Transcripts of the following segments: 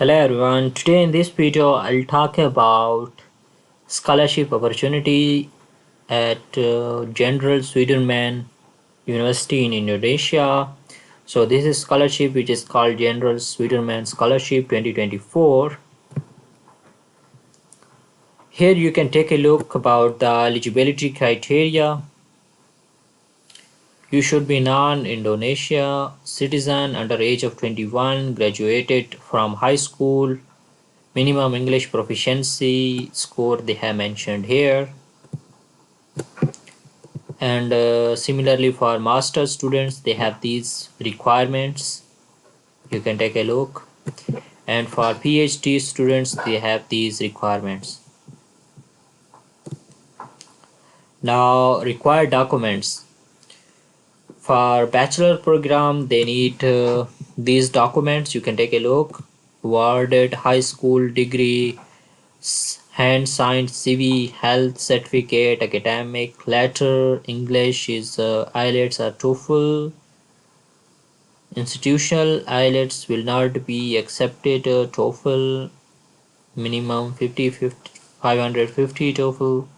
Hello everyone, today in this video I'll talk about scholarship opportunity at Jenderal Soedirman University in Indonesia. So this is scholarship which is called Jenderal Soedirman Scholarship 2024. Here you can take a look about the eligibility criteria. You should be non-Indonesia citizen under age of 21, graduated from high school. Minimum English proficiency score they have mentioned here, and similarly for master students they have these requirements. You can take a look, and for PhD students they have these requirements. Now required documents for bachelor program they need these documents. You can take a look: awarded high school degree, hand signed CV, health certificate, academic letter. English is IELTS or TOEFL. Institutional IELTS will not be accepted. TOEFL minimum 550 TOEFL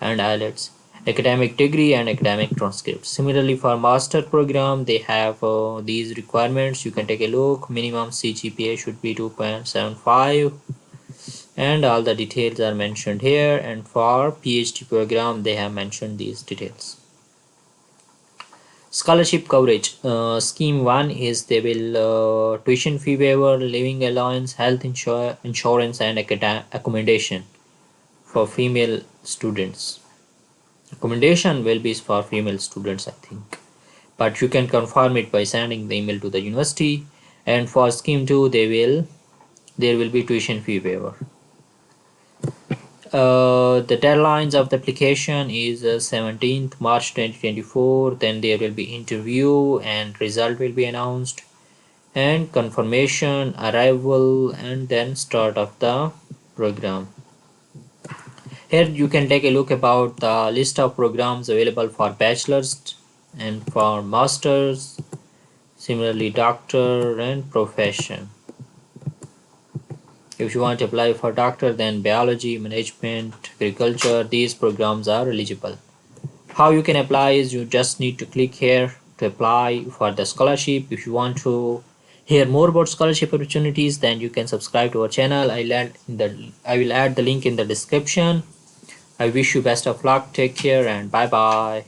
and IELTS. Academic degree and academic transcript. Similarly for master program they have these requirements. You can take a look: minimum CGPA should be 2.75, and all the details are mentioned here. And for PhD program they have mentioned these details. Scholarship coverage, scheme 1 is they will tuition fee waiver, living allowance, health insurance and accommodation for female students. Accommodation will be for female students I think, but you can confirm it by sending the email to the university. And for scheme 2 there will be tuition fee waiver. The deadlines of the application is 17th March 2024. Then there will be interview and result will be announced, and confirmation, arrival, and then start of the program. Here you can take a look about the list of programs available for bachelor's and for masters, similarly doctor and profession. If you want to apply for doctor, then biology, management, agriculture, these programs are eligible. How you can apply is you just need to click here to apply for the scholarship. If you want to hear more about scholarship opportunities, then you can subscribe to our channel. I will add the link in the description. I wish you best of luck. Take care and bye bye.